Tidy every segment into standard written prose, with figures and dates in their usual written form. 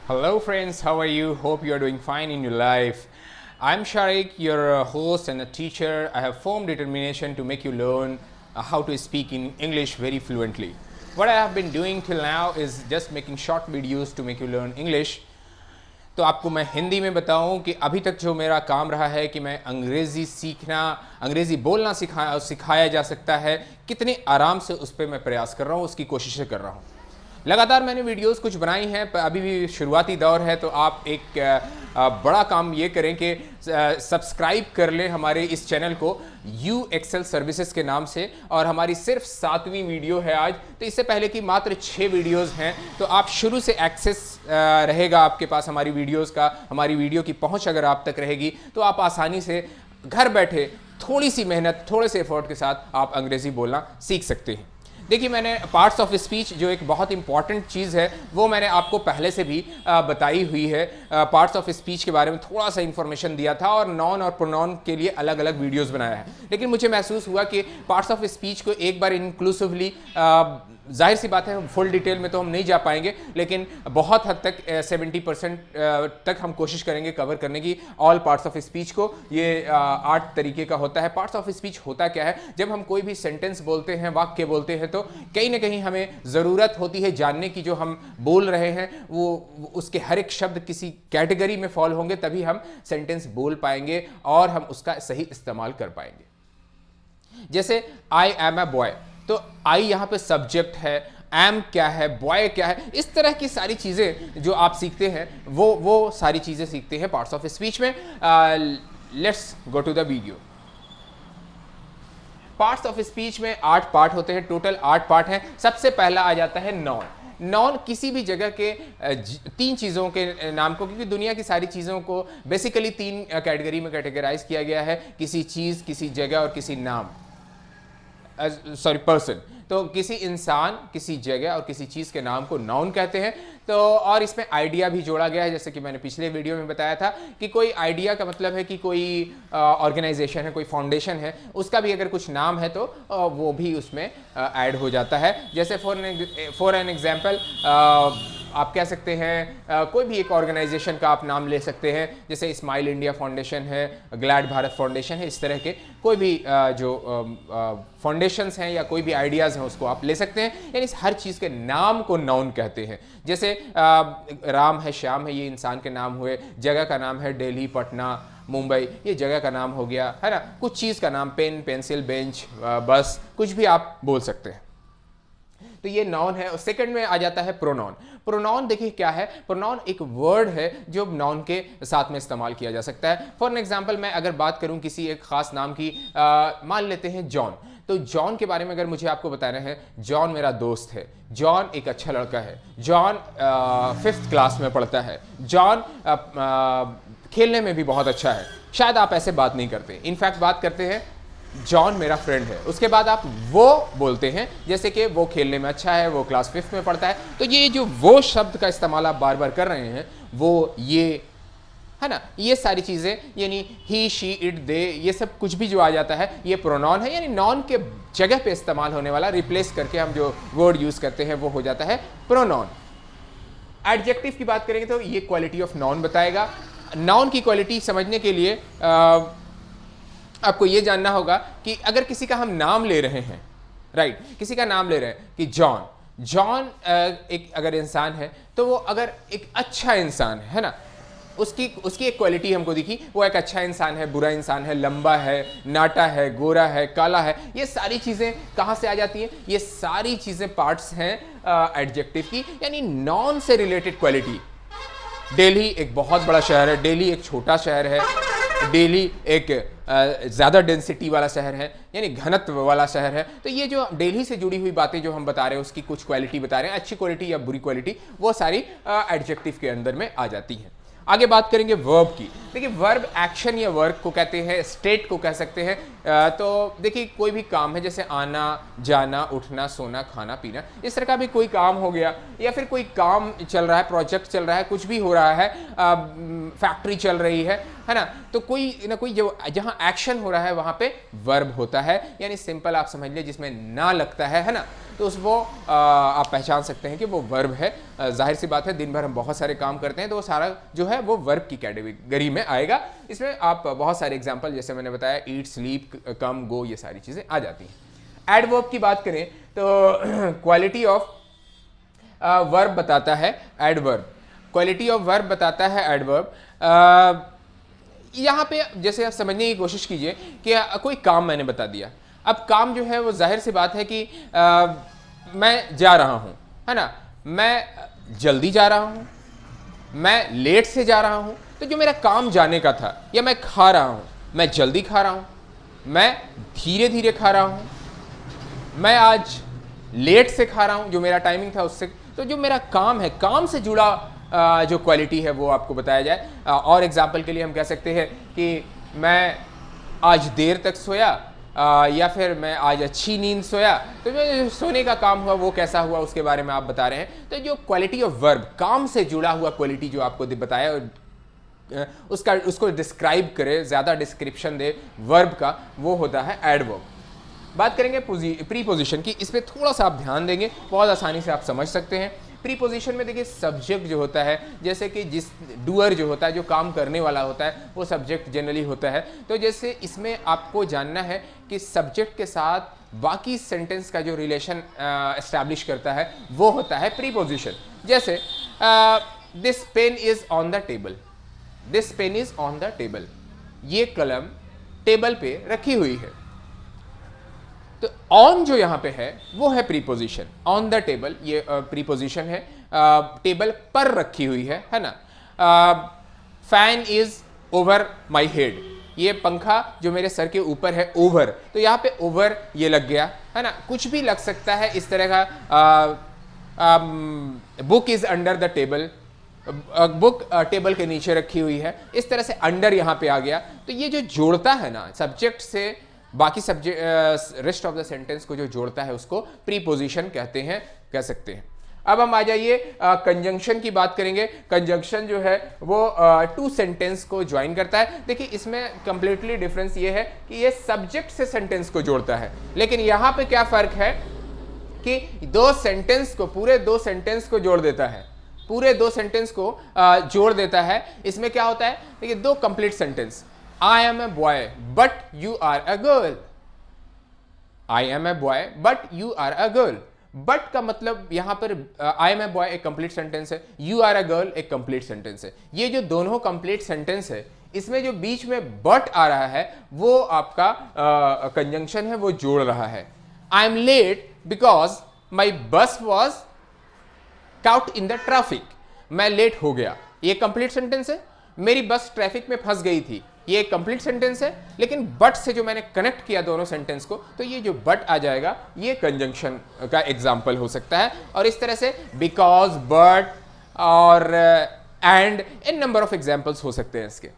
Hello, friends. How are you? Hope you are doing fine in your life. I'm Sharik, your host and a teacher. I have firm determination to make you learn how to speak in English very fluently. What I have been doing till now is just making short videos to make you learn English. तो आपको मैं हिंदी में बताऊं कि अभी तक जो मेरा काम रहा है कि मैं अंग्रेज़ी सीखना, अंग्रेज़ी बोलना सिखाया जा सकता है, कितने आराम से उस पर मैं प्रयास कर रहा हूं, उसकी कोशिशें कर रहा हूं। लगातार मैंने वीडियोस कुछ बनाई हैं, पर अभी भी शुरुआती दौर है, तो आप एक बड़ा काम ये करें कि सब्सक्राइब कर लें हमारे इस चैनल को यू एक्सेल सर्विसेज के नाम से। और हमारी सिर्फ 7वीं वीडियो है आज, तो इससे पहले की मात्र 6 वीडियोस हैं, तो आप शुरू से एक्सेस रहेगा आपके पास हमारी वीडियोस का। हमारी वीडियो की पहुंच अगर आप तक रहेगी तो आप आसानी से घर बैठे थोड़ी सी मेहनत, थोड़े से एफर्ट के साथ आप अंग्रेज़ी बोलना सीख सकते हैं। देखिए, मैंने पार्ट्स ऑफ स्पीच जो एक बहुत इंपॉर्टेंट चीज़ है वो मैंने आपको पहले से भी बताई हुई है। पार्ट्स ऑफ स्पीच के बारे में थोड़ा सा इन्फॉर्मेशन दिया था और नॉन और प्रोनाउन के लिए अलग अलग वीडियोस बनाया है। लेकिन मुझे महसूस हुआ कि पार्ट्स ऑफ स्पीच को एक बार इंक्लूसिवली, जाहिर सी बात है फुल डिटेल में तो हम नहीं जा पाएंगे, लेकिन बहुत हद तक 70% तक हम कोशिश करेंगे कवर करने की ऑल पार्ट्स ऑफ स्पीच को। ये 8 तरीके का होता है। पार्ट्स ऑफ स्पीच होता क्या है? जब हम कोई भी सेंटेंस बोलते हैं, वाक्य बोलते हैं, तो कहीं ना कहीं हमें ज़रूरत होती है जानने की जो हम बोल रहे हैं वो उसके हर एक शब्द किसी कैटेगरी में फॉल होंगे, तभी हम सेंटेंस बोल पाएंगे और हम उसका सही इस्तेमाल कर पाएंगे। जैसे आई एम अ बॉय, तो आई यहाँ पे सब्जेक्ट है, एम क्या है, बॉय क्या है, इस तरह की सारी चीज़ें जो आप सीखते हैं वो सारी चीज़ें सीखते हैं पार्ट्स ऑफ स्पीच में। Let's go to the video. Parts of speech में 8 पार्ट होते हैं, टोटल 8 पार्ट हैं। सबसे पहला आ जाता है नॉन। नॉन किसी भी जगह के 3 चीज़ों के नाम को, क्योंकि दुनिया की सारी चीज़ों को बेसिकली 3 कैटेगरी में कैटेगराइज किया गया है, किसी चीज़, किसी जगह और किसी नाम, पर्सन। तो किसी इंसान, किसी जगह और किसी चीज़ के नाम को नाउन कहते हैं। तो और इसमें आइडिया भी जोड़ा गया है, जैसे कि मैंने पिछले वीडियो में बताया था कि कोई आइडिया का मतलब है कि कोई ऑर्गेनाइजेशन है, कोई फाउंडेशन है, उसका भी अगर कुछ नाम है तो वो भी उसमें ऐड हो जाता है। जैसे फॉर एन एग्जाम्पल आप कह सकते हैं कोई भी एक ऑर्गेनाइजेशन का आप नाम ले सकते हैं, जैसे स्माइल इंडिया फाउंडेशन है, ग्लैड भारत फाउंडेशन है। इस तरह के कोई भी जो फाउंडेशंस हैं या कोई भी आइडियाज़ हैं उसको आप ले सकते हैं। यानी हर चीज़ के नाम को नाउन कहते हैं। जैसे राम है, श्याम है, ये इंसान के नाम हुए। जगह का नाम है दिल्ली, पटना, मुंबई, ये जगह का नाम हो गया, है ना। कुछ चीज़ का नाम पेन, पेंसिल, बेंच, बस, कुछ भी आप बोल सकते हैं। तो ये नाउन है। और सेकंड में आ जाता है प्रोनाउन। प्रोनाउन देखिए क्या है? प्रोनाउन एक वर्ड है जो नाउन के साथ में इस्तेमाल किया जा सकता है। फॉर एग्जांपल मैं अगर बात करूं किसी एक खास नाम की, मान लेते हैं जॉन। तो जॉन के बारे में अगर मुझे आपको बताना है, जॉन मेरा दोस्त है, जॉन एक अच्छा लड़का है, जॉन 5th क्लास में पढ़ता है, जॉन खेलने में भी बहुत अच्छा है। शायद आप ऐसे बात नहीं करते, इनफैक्ट बात करते हैं जॉन मेरा फ्रेंड है। उसके बाद आप वो बोलते हैं, जैसे कि वो खेलने में अच्छा है, वो क्लास 5th में पढ़ता है। तो ये जो वो शब्द का इस्तेमाल आप बार बार कर रहे हैं, वो, ये, है ना, ये सारी चीज़ें, यानी ही, शी, इट, दे, ये सब कुछ भी जो आ जाता है ये प्रोनाउन है। यानी नॉन के जगह पे इस्तेमाल होने वाला, रिप्लेस करके हम जो वर्ड यूज़ करते हैं वो हो जाता है प्रोनाउन। एडजेक्टिव की बात करेंगे तो ये क्वालिटी ऑफ नाउन बताएगा। नाउन की क्वालिटी समझने के लिए आपको ये जानना होगा कि अगर किसी का हम नाम ले रहे हैं, राइट, किसी का नाम ले रहे हैं कि जॉन एक अगर इंसान है तो वो अगर एक अच्छा इंसान है ना, उसकी एक क्वालिटी हमको दिखी, वो एक अच्छा इंसान है, बुरा इंसान है, लंबा है, नाटा है, गोरा है, काला है, ये सारी चीज़ें कहाँ से आ जाती हैं? ये सारी चीज़ें पार्ट्स हैं एडजेक्टिव की, यानी नॉन से रिलेटेड क्वालिटी। दिल्ली एक बहुत बड़ा शहर है, दिल्ली एक छोटा शहर है, दिल्ली एक ज़्यादा डेंसिटी वाला शहर है, यानी घनत्व वाला शहर है। तो ये जो दिल्ली से जुड़ी हुई बातें जो हम बता रहे हैं, उसकी कुछ क्वालिटी बता रहे हैं, अच्छी क्वालिटी या बुरी क्वालिटी, वो सारी एडजेक्टिव के अंदर में आ जाती हैं। आगे बात करेंगे वर्ब की। देखिए, वर्ब एक्शन या वर्क को कहते हैं, स्टेट को कह सकते हैं। तो देखिए, कोई भी काम है, जैसे आना, जाना, उठना, सोना, खाना, पीना, इस तरह का भी कोई काम हो गया, या फिर कोई काम चल रहा है, प्रोजेक्ट चल रहा है, कुछ भी हो रहा है, फैक्ट्री चल रही है ना। तो कोई ना कोई जो जहाँ एक्शन हो रहा है वहाँ पे वर्ब होता है, यानी सिंपल आप समझ लीजिए जिसमें ना लगता है ना। तो उस वो आप पहचान सकते हैं कि वो वर्ब है। जाहिर सी बात है, दिन भर हम बहुत सारे काम करते हैं तो वो सारा जो है वो वर्ब की कैटेगरी में आएगा। इसमें आप बहुत सारे एग्जाम्पल जैसे मैंने बताया, ईट, स्लीप, कम, गो, ये सारी चीज़ें आ जाती हैं। एडवर्ब की बात करें तो क्वालिटी ऑफ वर्ब बताता है एडवर्ब, क्वालिटी ऑफ वर्ब बताता है एडवर्ब। यहाँ पे जैसे आप समझने की कोशिश कीजिए कि कोई काम मैंने बता दिया। अब काम जो है वो जाहिर सी बात है कि मैं जा रहा हूँ, है ना, मैं जल्दी जा रहा हूँ, मैं लेट से जा रहा हूँ। तो जो मेरा काम जाने का था, या मैं खा रहा हूँ, मैं जल्दी खा रहा हूँ, मैं धीरे धीरे खा रहा हूँ, मैं आज लेट से खा रहा हूँ, जो मेरा टाइमिंग था उससे। तो जो मेरा काम है, काम से जुड़ा जो क्वालिटी है वो आपको बताया जाए। और एग्जाम्पल के लिए हम कह सकते हैं कि मैं आज देर तक सोया, या फिर मैं आज अच्छी नींद सोया। तो जो सोने का काम हुआ वो कैसा हुआ उसके बारे में आप बता रहे हैं। तो जो क्वालिटी ऑफ वर्ब, काम से जुड़ा हुआ क्वालिटी जो आपको बताया, उसको डिस्क्राइब करे, ज़्यादा डिस्क्रिप्शन दे वर्ब का, वो होता है एडवर्ब। बात करेंगे प्रीपोजिशन की। इस पर थोड़ा सा आप ध्यान देंगे, बहुत आसानी से आप समझ सकते हैं। प्रीपोजिशन में देखिए सब्जेक्ट जो होता है, जैसे कि जिस डूअर जो होता है, जो काम करने वाला होता है, वो सब्जेक्ट जनरली होता है। तो जैसे इसमें आपको जानना है कि सब्जेक्ट के साथ बाकी सेंटेंस का जो रिलेशन एस्टैब्लिश करता है वो होता है प्रीपोजिशन। जैसे this pen is on the table, this pen is on the table, ये कलम टेबल पे रखी हुई है। तो ऑन जो यहां पे है वो है प्रीपोजिशन, ऑन द टेबल ये प्रीपोजिशन है, टेबल पर रखी हुई है ना। Fan is over my head, ये पंखा जो मेरे सर के ऊपर है, ओवर, तो यहाँ पे ओवर ये लग गया, है ना। कुछ भी लग सकता है इस तरह का। Book is under the table, book table के नीचे रखी हुई है, इस तरह से अंडर यहाँ पे आ गया। तो ये जो जोड़ता है ना सब्जेक्ट से बाकी subject, rest of the sentence को जो जोड़ता है उसको प्रीपोजिशन कहते हैं, कह सकते हैं। अब हम आ जाइए कंजंक्शन की बात करेंगे। कंजंक्शन जो है वो टू सेंटेंस को ज्वाइन करता है। देखिए इसमें कंप्लीटली डिफरेंस ये है कि ये सब्जेक्ट से सेंटेंस को जोड़ता है, लेकिन यहाँ पे क्या फर्क है कि दो सेंटेंस को, पूरे दो सेंटेंस को जोड़ देता है, पूरे दो सेंटेंस को जोड़ देता है। इसमें क्या होता है, देखिए दो complete sentence, I am a boy but you are a girl, I am a boy but you are a girl। But का मतलब यहां पर I am a boy एक कंप्लीट सेंटेंस है, you are a girl एक complete sentence है। ये जो दोनों कंप्लीट सेंटेंस है, इसमें जो बीच में बट आ रहा है वो आपका कंजंक्शन है, वो जोड़ रहा है। I am late because my bus was caught in the traffic, मैं लेट हो गया, ये कंप्लीट सेंटेंस है। मेरी बस ट्रैफिक में फंस गई थी, ये एक कंप्लीट सेंटेंस है, लेकिन बट से जो मैंने कनेक्ट किया दोनों सेंटेंस को, तो ये जो बट आ जाएगा ये कंजंक्शन का एग्जाम्पल हो सकता है। और इस तरह से बिकॉज, बट और and, in number of examples हो सकते हैं इसके।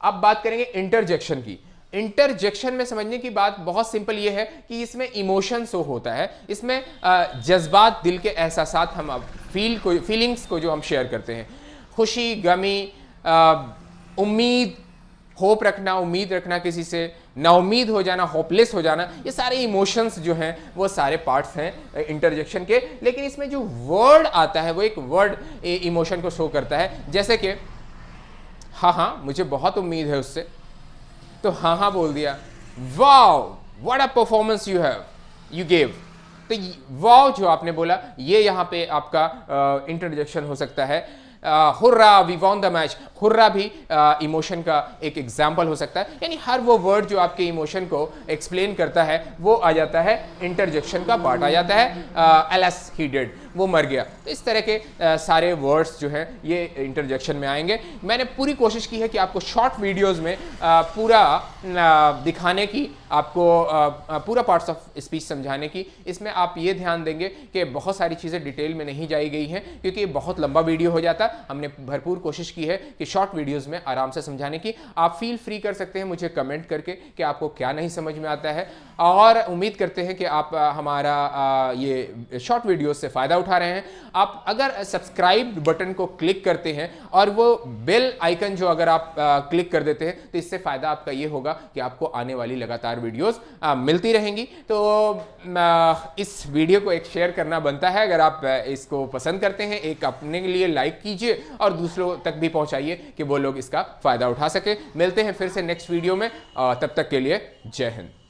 अब बात करेंगे इंटरजेक्शन की। इंटरजेक्शन में समझने की बात बहुत सिंपल ये है कि इसमें इमोशन शो होता है, इसमें जज्बात, दिल के एहसासात, हम फीलिंग्स को जो हम शेयर करते हैं, खुशी, गमी, उम्मीद, होप रखना, उम्मीद रखना किसी से, नाउम्मीद हो जाना, होपलेस हो जाना, ये सारे इमोशंस जो हैं वो सारे पार्ट्स हैं इंटरजेक्शन के। लेकिन इसमें जो वर्ड आता है वो एक वर्ड इमोशन को शो करता है। जैसे कि हाँ हाँ, मुझे बहुत उम्मीद है उससे, तो हाँ हाँ बोल दिया। Wow what a performance you gave, तो वाओ जो आपने बोला ये यहाँ पे आपका इंटरजेक्शन हो सकता है। Hurrah we won the match, hurrah भी इमोशन का एक एग्जाम्पल हो सकता है। यानी हर वो वर्ड जो आपके इमोशन को एक्सप्लेन करता है वो आ जाता है इंटरजेक्शन का पार्ट आ जाता है। एलस ही डिड, वो मर गया। तो इस तरह के सारे वर्ड्स जो हैं ये इंटरजेक्शन में आएंगे। मैंने पूरी कोशिश की है कि आपको शॉर्ट वीडियोस में पूरा दिखाने की, आपको पूरा पार्ट्स ऑफ स्पीच समझाने की। इसमें आप ये ध्यान देंगे कि बहुत सारी चीज़ें डिटेल में नहीं जाई गई हैं, क्योंकि ये बहुत लंबा वीडियो हो जाता। हमने भरपूर कोशिश की है कि शॉर्ट वीडियोस में आराम से समझाने की। आप फील फ्री कर सकते हैं मुझे कमेंट करके कि आपको क्या नहीं समझ में आता है, और उम्मीद करते हैं कि आप हमारा ये शॉर्ट वीडियोस से फ़ायदा उठा रहे हैं। आप अगर सब्सक्राइब बटन को क्लिक करते हैं और वो बेल आइकन जो अगर आप क्लिक कर देते हैं, तो इससे फायदा आपका ये होगा कि आपको आने वाली लगातार वीडियोस मिलती रहेंगी। तो इस वीडियो को एक शेयर करना बनता है। अगर आप इसको पसंद करते हैं, एक अपने के लिए लाइक कीजिए और दूसरों तक भी पहुंचाइए कि वो लोग इसका फायदा उठा सके। मिलते हैं फिर से नेक्स्ट वीडियो में, तब तक के लिए जय हिंद।